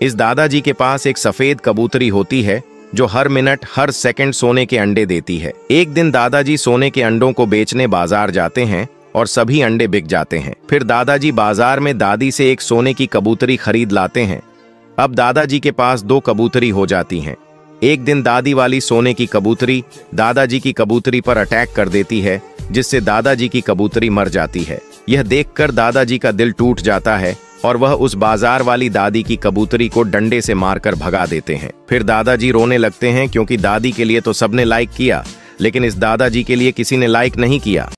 इस दादाजी के पास एक सफेद कबूतरी होती है जो हर मिनट हर सेकंड सोने के अंडे देती है। एक दिन दादाजी सोने के अंडों को बेचने बाजार जाते हैं और सभी अंडे बिक जाते हैं। फिर दादाजी बाजार में दादी से एक सोने की कबूतरी खरीद लाते हैं। अब दादाजी के पास 2 कबूतरी हो जाती हैं। एक दिन दादी वाली सोने की कबूतरी दादाजी की कबूतरी पर अटैक कर देती है, जिससे दादाजी की कबूतरी मर जाती है। यह देखकर दादाजी का दिल टूट जाता है और वह उस बाजार वाली दादी की कबूतरी को डंडे से मारकर भगा देते हैं। फिर दादाजी रोने लगते हैं क्योंकि दादी के लिए तो सबने लाइक किया, लेकिन इस दादाजी के लिए किसी ने लाइक नहीं किया।